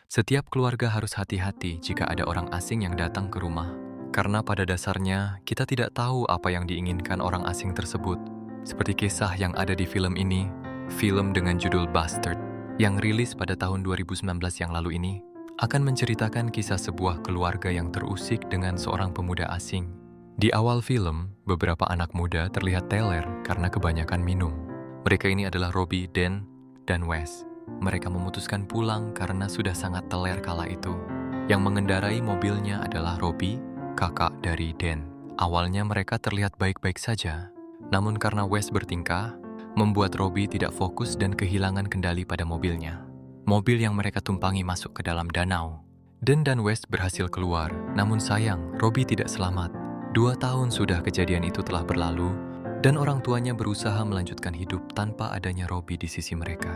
Setiap keluarga harus hati-hati jika ada orang asing yang datang ke rumah. Karena pada dasarnya, kita tidak tahu apa yang diinginkan orang asing tersebut. Seperti kisah yang ada di film ini, film dengan judul Bastard, yang rilis pada tahun 2019 yang lalu ini, akan menceritakan kisah sebuah keluarga yang terusik dengan seorang pemuda asing. Di awal film, beberapa anak muda terlihat teler karena kebanyakan minum. Mereka ini adalah Robbie, Dan, dan Wes. Mereka memutuskan pulang karena sudah sangat teler kala itu. Yang mengendarai mobilnya adalah Robbie, kakak dari Dan. Awalnya mereka terlihat baik-baik saja. Namun karena Wes bertingkah, membuat Robbie tidak fokus dan kehilangan kendali pada mobilnya. Mobil yang mereka tumpangi masuk ke dalam danau. Dan Wes berhasil keluar, namun sayang, Robbie tidak selamat. 2 tahun sudah kejadian itu telah berlalu, dan orang tuanya berusaha melanjutkan hidup tanpa adanya Robbie di sisi mereka.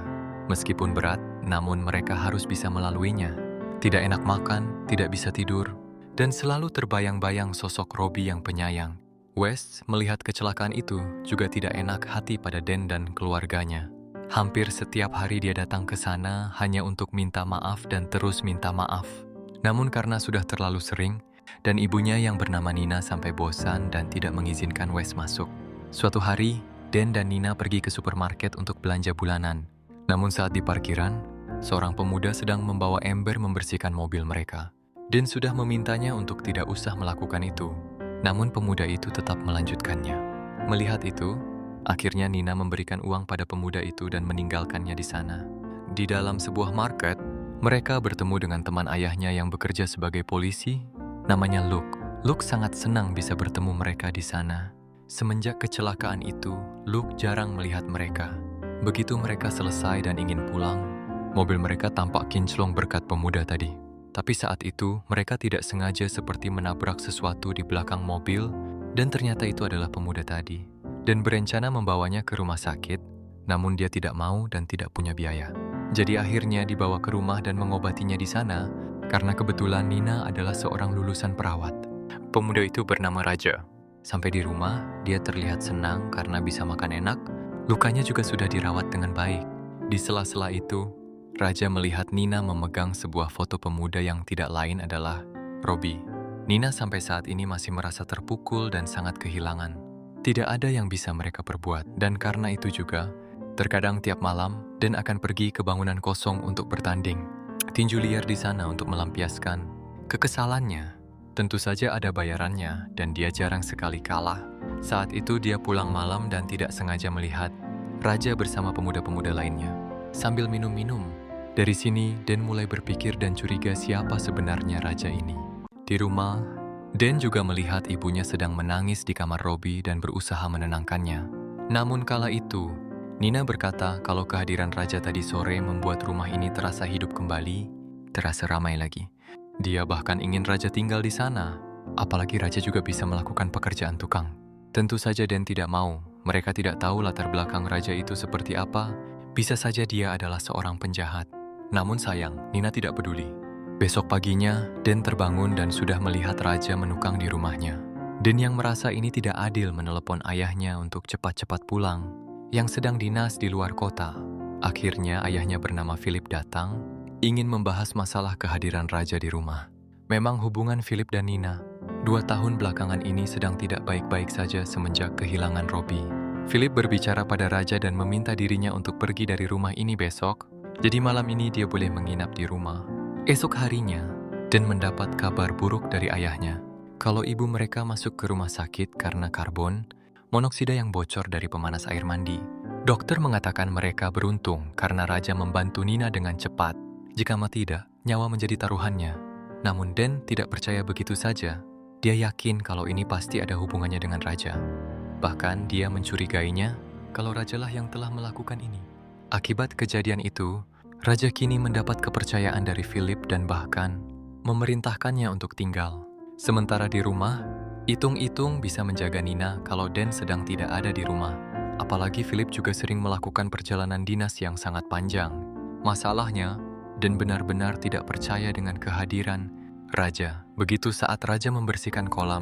Meskipun berat, namun mereka harus bisa melaluinya. Tidak enak makan, tidak bisa tidur, dan selalu terbayang-bayang sosok Robbie yang penyayang. Wes melihat kecelakaan itu juga tidak enak hati pada Dan dan keluarganya. Hampir setiap hari dia datang ke sana hanya untuk minta maaf dan terus minta maaf. Namun karena sudah terlalu sering, dan ibunya yang bernama Nina sampai bosan dan tidak mengizinkan Wes masuk. Suatu hari, Dan dan Nina pergi ke supermarket untuk belanja bulanan. Namun saat di parkiran, seorang pemuda sedang membawa ember membersihkan mobil mereka. Dan sudah memintanya untuk tidak usah melakukan itu. Namun pemuda itu tetap melanjutkannya. Melihat itu, akhirnya Nina memberikan uang pada pemuda itu dan meninggalkannya di sana. Di dalam sebuah market, mereka bertemu dengan teman ayahnya yang bekerja sebagai polisi, namanya Luke. Luke sangat senang bisa bertemu mereka di sana. Semenjak kecelakaan itu, Luke jarang melihat mereka. Begitu mereka selesai dan ingin pulang, mobil mereka tampak kinclong berkat pemuda tadi. Tapi saat itu, mereka tidak sengaja seperti menabrak sesuatu di belakang mobil, dan ternyata itu adalah pemuda tadi. Dan berencana membawanya ke rumah sakit, namun dia tidak mau dan tidak punya biaya. Jadi akhirnya dibawa ke rumah dan mengobatinya di sana, karena kebetulan Nina adalah seorang lulusan perawat. Pemuda itu bernama Raja. Sampai di rumah, dia terlihat senang karena bisa makan enak. Lukanya juga sudah dirawat dengan baik. Di sela-sela itu, Raja melihat Nina memegang sebuah foto pemuda yang tidak lain adalah Robbie. Nina sampai saat ini masih merasa terpukul dan sangat kehilangan. Tidak ada yang bisa mereka perbuat, dan karena itu juga, terkadang tiap malam, Dan akan pergi ke bangunan kosong untuk bertanding. Tinju liar di sana untuk melampiaskan kekesalannya. Tentu saja ada bayarannya, dan dia jarang sekali kalah. Saat itu dia pulang malam dan tidak sengaja melihat Raja bersama pemuda-pemuda lainnya. Sambil minum-minum, dari sini Dan mulai berpikir dan curiga siapa sebenarnya Raja ini. Di rumah, Dan juga melihat ibunya sedang menangis di kamar Robbie dan berusaha menenangkannya. Namun kala itu, Nina berkata kalau kehadiran Raja tadi sore membuat rumah ini terasa hidup kembali, terasa ramai lagi. Dia bahkan ingin Raja tinggal di sana, apalagi Raja juga bisa melakukan pekerjaan tukang. Tentu saja Dan tidak mau. Mereka tidak tahu latar belakang Raja itu seperti apa. Bisa saja dia adalah seorang penjahat. Namun sayang, Nina tidak peduli. Besok paginya, Dan terbangun dan sudah melihat Raja menukang di rumahnya. Dan yang merasa ini tidak adil menelepon ayahnya untuk cepat-cepat pulang, yang sedang dinas di luar kota. Akhirnya ayahnya bernama Philip datang, ingin membahas masalah kehadiran Raja di rumah. Memang hubungan Philip dan Nina 2 tahun belakangan ini sedang tidak baik-baik saja semenjak kehilangan Robbie. Philip berbicara pada Raja dan meminta dirinya untuk pergi dari rumah ini besok, jadi malam ini dia boleh menginap di rumah. Esok harinya, Dan mendapat kabar buruk dari ayahnya, kalau ibu mereka masuk ke rumah sakit karena karbon monoksida yang bocor dari pemanas air mandi. Dokter mengatakan mereka beruntung karena Raja membantu Nina dengan cepat. Jika tidak, nyawa menjadi taruhannya. Namun Dan tidak percaya begitu saja. Dia yakin kalau ini pasti ada hubungannya dengan Raja. Bahkan dia mencurigainya kalau Rajalah yang telah melakukan ini. Akibat kejadian itu, Raja kini mendapat kepercayaan dari Philip dan bahkan memerintahkannya untuk tinggal. Sementara di rumah, Itung-itung bisa menjaga Nina kalau Dan sedang tidak ada di rumah. Apalagi Philip juga sering melakukan perjalanan dinas yang sangat panjang. Masalahnya, Dan benar-benar tidak percaya dengan kehadiran Raja. Begitu saat Raja membersihkan kolam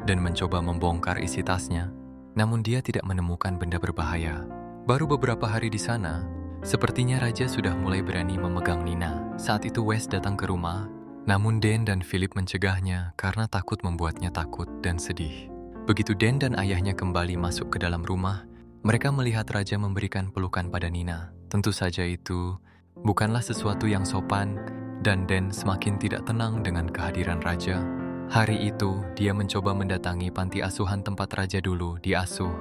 dan mencoba membongkar isi tasnya, namun dia tidak menemukan benda berbahaya. Baru beberapa hari di sana, Sepertinya Raja sudah mulai berani memegang Nina. Saat itu Wes datang ke rumah, namun Dan dan Philip mencegahnya karena takut membuatnya takut dan sedih. Begitu Dan dan ayahnya kembali masuk ke dalam rumah, mereka melihat Raja memberikan pelukan pada Nina. Tentu saja itu bukanlah sesuatu yang sopan, dan Dan semakin tidak tenang dengan kehadiran Raja. Hari itu, dia mencoba mendatangi panti asuhan tempat Raja dulu diasuh.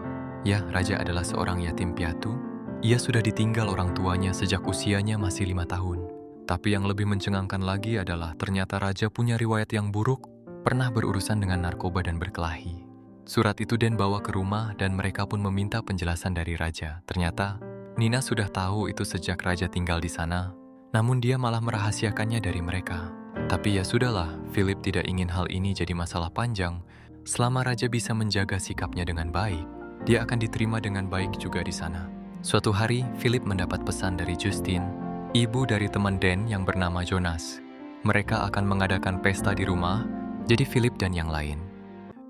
Ya, Raja adalah seorang yatim piatu. Ia sudah ditinggal orang tuanya sejak usianya masih 5 tahun. Tapi yang lebih mencengangkan lagi adalah ternyata Raja punya riwayat yang buruk, pernah berurusan dengan narkoba dan berkelahi. Surat itu Dan bawa ke rumah dan mereka pun meminta penjelasan dari Raja. Ternyata, Nina sudah tahu itu sejak Raja tinggal di sana, namun dia malah merahasiakannya dari mereka. Tapi ya sudahlah, Philip tidak ingin hal ini jadi masalah panjang. Selama Raja bisa menjaga sikapnya dengan baik, dia akan diterima dengan baik juga di sana. Suatu hari, Philip mendapat pesan dari Justine, ibu dari teman Dan yang bernama Jonas. Mereka akan mengadakan pesta di rumah, jadi Philip dan yang lain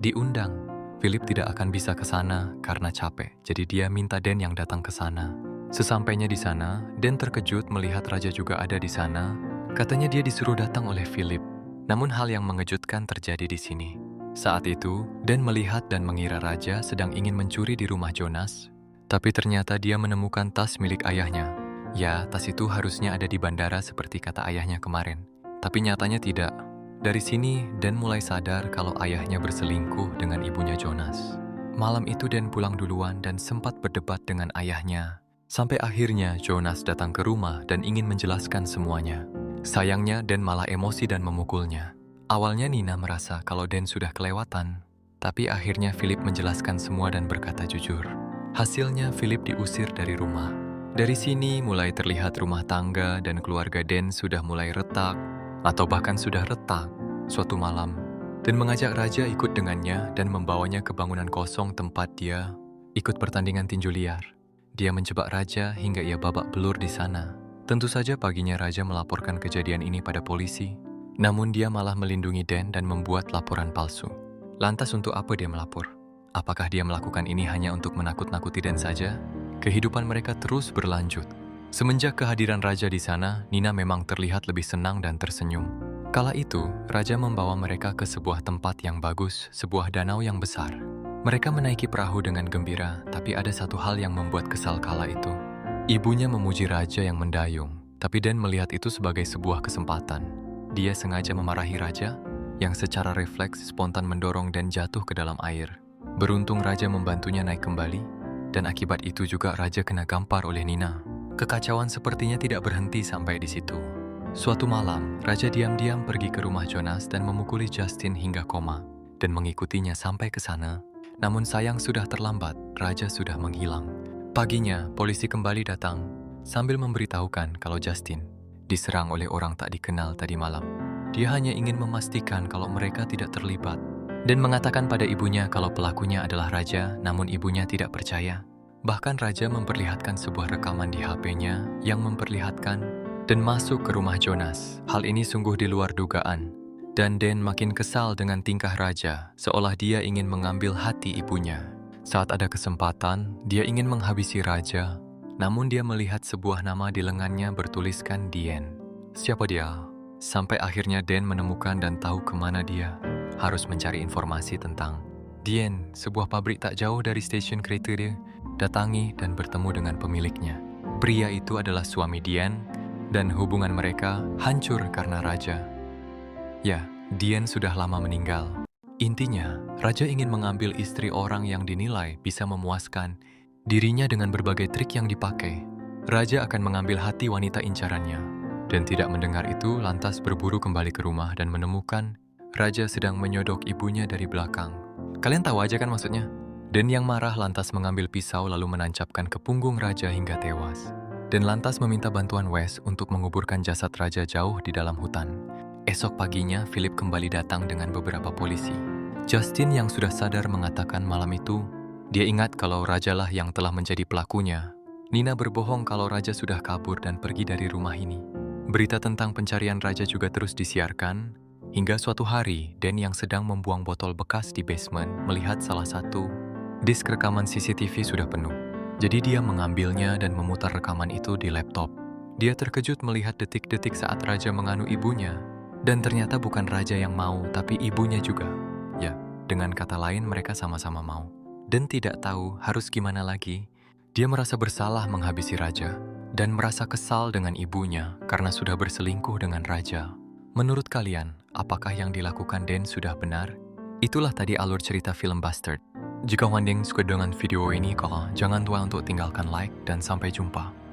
diundang. Philip tidak akan bisa ke sana karena capek, jadi dia minta Dan yang datang ke sana. Sesampainya di sana, Dan terkejut melihat Raja juga ada di sana. Katanya dia disuruh datang oleh Philip. Namun hal yang mengejutkan terjadi di sini. Saat itu, Dan melihat dan mengira Raja sedang ingin mencuri di rumah Jonas. Tapi ternyata dia menemukan tas milik ayahnya. Ya, tas itu harusnya ada di bandara seperti kata ayahnya kemarin. Tapi nyatanya tidak. Dari sini, Dan mulai sadar kalau ayahnya berselingkuh dengan ibunya Jonas. Malam itu Dan pulang duluan dan sempat berdebat dengan ayahnya. Sampai akhirnya Jonas datang ke rumah dan ingin menjelaskan semuanya. Sayangnya Dan malah emosi dan memukulnya. Awalnya Nina merasa kalau Dan sudah kelewatan. Tapi akhirnya Philip menjelaskan semua dan berkata jujur. Hasilnya Philip diusir dari rumah. Dari sini mulai terlihat rumah tangga dan keluarga Dan sudah mulai retak, atau bahkan sudah retak suatu malam, dan mengajak Raja ikut dengannya dan membawanya ke bangunan kosong tempat dia ikut pertandingan tinju liar. Dia menjebak Raja hingga ia babak belur di sana. Tentu saja paginya Raja melaporkan kejadian ini pada polisi, namun dia malah melindungi Dan dan membuat laporan palsu. Lantas untuk apa dia melapor? Apakah dia melakukan ini hanya untuk menakut-nakuti Dan saja? Kehidupan mereka terus berlanjut. Semenjak kehadiran Raja di sana, Nina memang terlihat lebih senang dan tersenyum. Kala itu, Raja membawa mereka ke sebuah tempat yang bagus, sebuah danau yang besar. Mereka menaiki perahu dengan gembira, tapi ada satu hal yang membuat kesal kala itu. Ibunya memuji Raja yang mendayung, tapi Dan melihat itu sebagai sebuah kesempatan. Dia sengaja memarahi Raja, yang secara refleks spontan mendorong Dan jatuh ke dalam air. Beruntung Raja membantunya naik kembali, dan akibat itu juga Raja kena gampar oleh Nina. Kekacauan sepertinya tidak berhenti sampai di situ. Suatu malam, Raja diam-diam pergi ke rumah Jonas dan memukuli Justine hingga koma, dan mengikutinya sampai ke sana. Namun sayang sudah terlambat, Raja sudah menghilang. Paginya, polisi kembali datang, sambil memberitahukan kalau Justine diserang oleh orang tak dikenal tadi malam. Dia hanya ingin memastikan kalau mereka tidak terlibat, dan mengatakan pada ibunya kalau pelakunya adalah Raja, namun ibunya tidak percaya. Bahkan Raja memperlihatkan sebuah rekaman di HP-nya yang memperlihatkan dan masuk ke rumah Jonas. Hal ini sungguh di luar dugaan. Dan Dan makin kesal dengan tingkah Raja, seolah dia ingin mengambil hati ibunya. Saat ada kesempatan, dia ingin menghabisi Raja, namun dia melihat sebuah nama di lengannya bertuliskan Dien. Siapa dia? Sampai akhirnya Dan menemukan dan tahu kemana dia. Harus mencari informasi tentang Dien, sebuah pabrik tak jauh dari stasiun kereta dia. Datangi dan bertemu dengan pemiliknya. Pria itu adalah suami Dien, dan hubungan mereka hancur karena Raja. Ya, Dien sudah lama meninggal. Intinya, Raja ingin mengambil istri orang yang dinilai bisa memuaskan dirinya dengan berbagai trik yang dipakai. Raja akan mengambil hati wanita incarannya, dan tidak mendengar itu lantas berburu kembali ke rumah dan menemukan Raja sedang menyodok ibunya dari belakang. Kalian tahu aja kan maksudnya? Dan yang marah lantas mengambil pisau lalu menancapkan ke punggung Raja hingga tewas. Dan lantas meminta bantuan Wes untuk menguburkan jasad Raja jauh di dalam hutan. Esok paginya, Philip kembali datang dengan beberapa polisi. Justine yang sudah sadar mengatakan malam itu, dia ingat kalau Rajalah yang telah menjadi pelakunya. Nina berbohong kalau Raja sudah kabur dan pergi dari rumah ini. Berita tentang pencarian Raja juga terus disiarkan. Hingga suatu hari, Dan yang sedang membuang botol bekas di basement melihat salah satu disk rekaman CCTV sudah penuh. Jadi dia mengambilnya dan memutar rekaman itu di laptop. Dia terkejut melihat detik-detik saat raja menganu ibunya. Dan ternyata bukan raja yang mau, tapi ibunya juga. Ya, dengan kata lain mereka sama-sama mau. Dan tidak tahu harus gimana lagi. Dia merasa bersalah menghabisi raja. Dan merasa kesal dengan ibunya karena sudah berselingkuh dengan raja. Menurut kalian, apakah yang dilakukan Dan sudah benar? Itulah tadi alur cerita film Bastard. Jika Wanding suka dengan video ini, jangan lupa untuk tinggalkan like dan sampai jumpa.